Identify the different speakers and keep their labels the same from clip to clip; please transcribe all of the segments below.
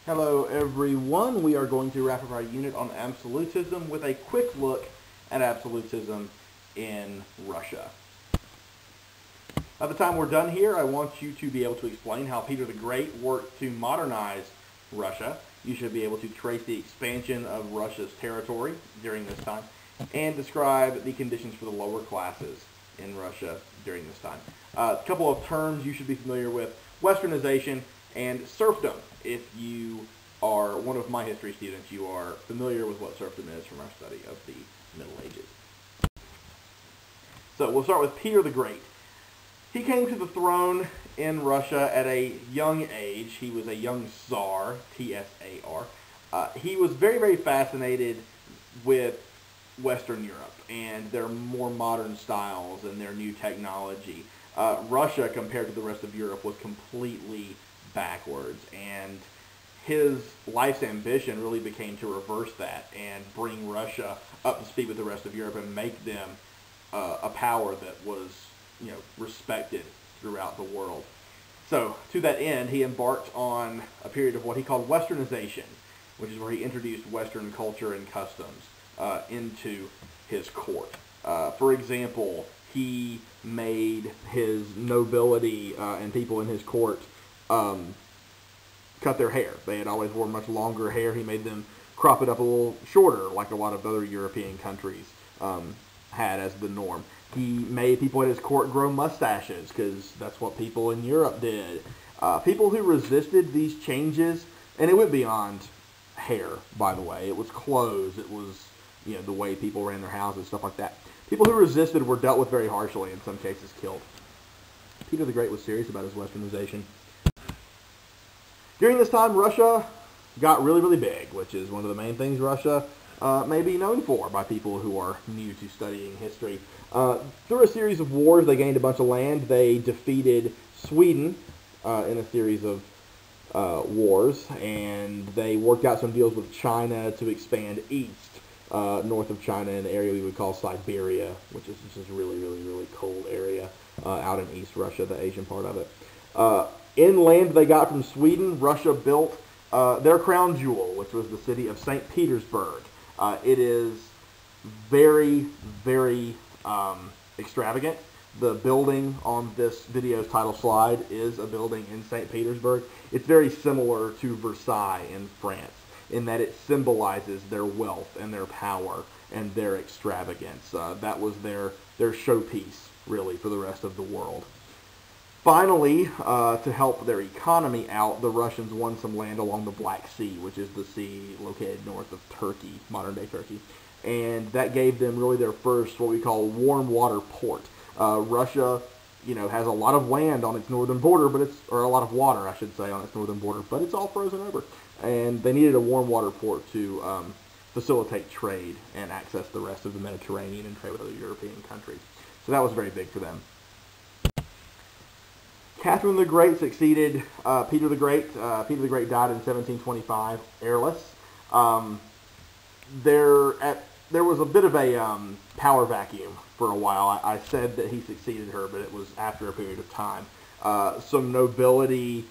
Speaker 1: Hello everyone, we are going to wrap up our unit on absolutism with a quick look at absolutism in Russia. By the time we're done here, I want you to be able to explain how Peter the Great worked to modernize Russia. You should be able to trace the expansion of Russia's territory during this time and describe the conditions for the lower classes in Russia during this time. A couple of terms you should be familiar with: westernization and serfdom. If you are one of my history students, you are familiar with what serfdom is from our study of the Middle Ages. So we'll start with Peter the Great. He came to the throne in Russia at a young age. He was a young Tsar, T-S-A-R. He was very, very fascinated with Western Europe and their more modern styles and their new technology. Russia, compared to the rest of Europe, was completely backwards, and his life's ambition really became to reverse that and bring Russia up to speed with the rest of Europe and make them a power that was, respected throughout the world. So to that end, he embarked on a period of what he called westernization, which is where he introduced Western culture and customs into his court. For example, he made his nobility and people in his court cut their hair. They had always worn much longer hair. He made them crop it up a little shorter, like a lot of other European countries had as the norm. He made people at his court grow mustaches, because that's what people in Europe did. People who resisted these changes, and it went beyond hair, by the way. It was clothes. It was, the way people ran their houses, stuff like that. People who resisted were dealt with very harshly, in some cases killed. Peter the Great was serious about his westernization. During this time, Russia got really, really big, which is one of the main things Russia may be known for by people who are new to studying history. Through a series of wars, they gained a bunch of land. They defeated Sweden in a series of wars, and they worked out some deals with China to expand east, north of China, in the area we would call Siberia, which is just a really, really, really cold area out in East Russia, the Asian part of it. Inland they got from Sweden, Russia built their crown jewel, which was the city of St. Petersburg. It is very, very extravagant. The building on this video's title slide is a building in St. Petersburg. It's very similar to Versailles in France, in that it symbolizes their wealth and their power and their extravagance. That was their showpiece, really, for the rest of the world. Finally, to help their economy out, the Russians won some land along the Black Sea, which is the sea located north of Turkey, modern-day Turkey. And that gave them really their first, what we call, warm water port. Russia, has a lot of land on its northern border, or a lot of water, I should say, on its northern border, but it's all frozen over. And they needed a warm water port to facilitate trade and access the rest of the Mediterranean and trade with other European countries. So that was very big for them. Catherine the Great succeeded Peter the Great. Peter the Great died in 1725, heirless. There was a bit of a power vacuum for a while. I said that he succeeded her, but it was after a period of time. Some nobility,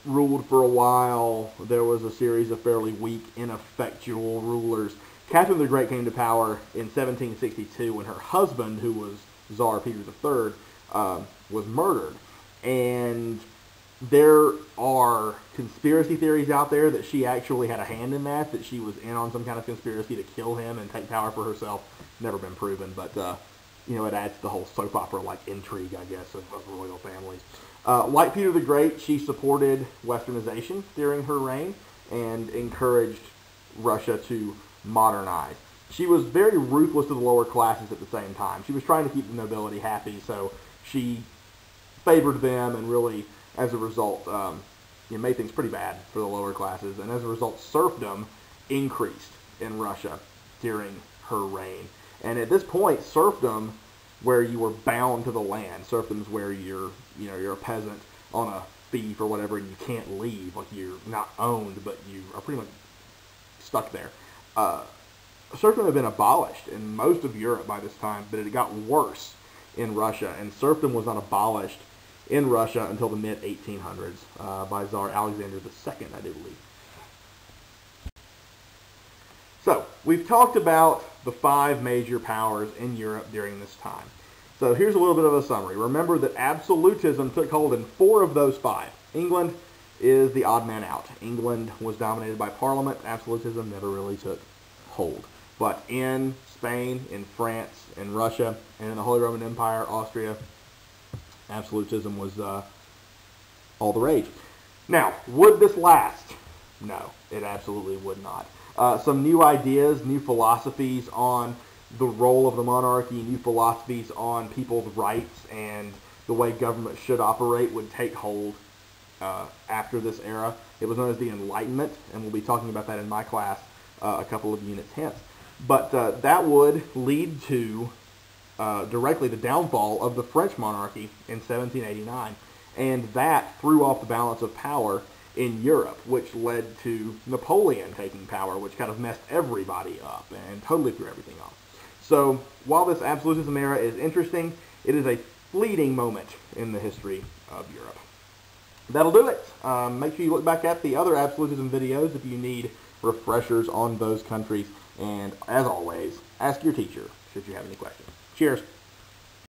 Speaker 1: ruled for a while. There was a series of fairly weak, ineffectual rulers. Catherine the Great came to power in 1762 when her husband, who was Tsar Peter III, was murdered. And there are conspiracy theories out there that she actually had a hand in that she was in on some kind of conspiracy to kill him and take power for herself. Never been proven, but, it adds to the whole soap opera-like intrigue, I guess, of royal families. Like Peter the Great, she supported westernization during her reign and encouraged Russia to modernize. She was very ruthless to the lower classes at the same time. She was trying to keep the nobility happy, so she favored them, and really, as a result, made things pretty bad for the lower classes. And as a result, serfdom increased in Russia during her reign. And at this point, serfdom, where you were bound to the land, serfdom is where you're a peasant on a fee for whatever, and you can't leave, like you're not owned, but you are pretty much stuck there. Serfdom had been abolished in most of Europe by this time, but it got worse in Russia, and serfdom was not abolished in Russia until the mid-1800s by Tsar Alexander II, I do believe. So, we've talked about the 5 major powers in Europe during this time. So here's a little bit of a summary. Remember that absolutism took hold in 4 of those 5. England is the odd man out. England was dominated by Parliament. Absolutism never really took hold. But in Spain, in France, in Russia, and in the Holy Roman Empire, Austria, absolutism was all the rage. Now, would this last? No, it absolutely would not. Some new ideas, new philosophies on the role of the monarchy, new philosophies on people's rights and the way government should operate would take hold after this era. It was known as the Enlightenment, and we'll be talking about that in my class a couple of units hence. But that would lead to directly the downfall of the French monarchy in 1789, and that threw off the balance of power in Europe, which led to Napoleon taking power, which kind of messed everybody up and totally threw everything off. So while this absolutism era is interesting, it is a fleeting moment in the history of Europe. That'll do it. Make sure you look back at the other absolutism videos if you need refreshers on those countries. And as always, ask your teacher should you have any questions. Cheers.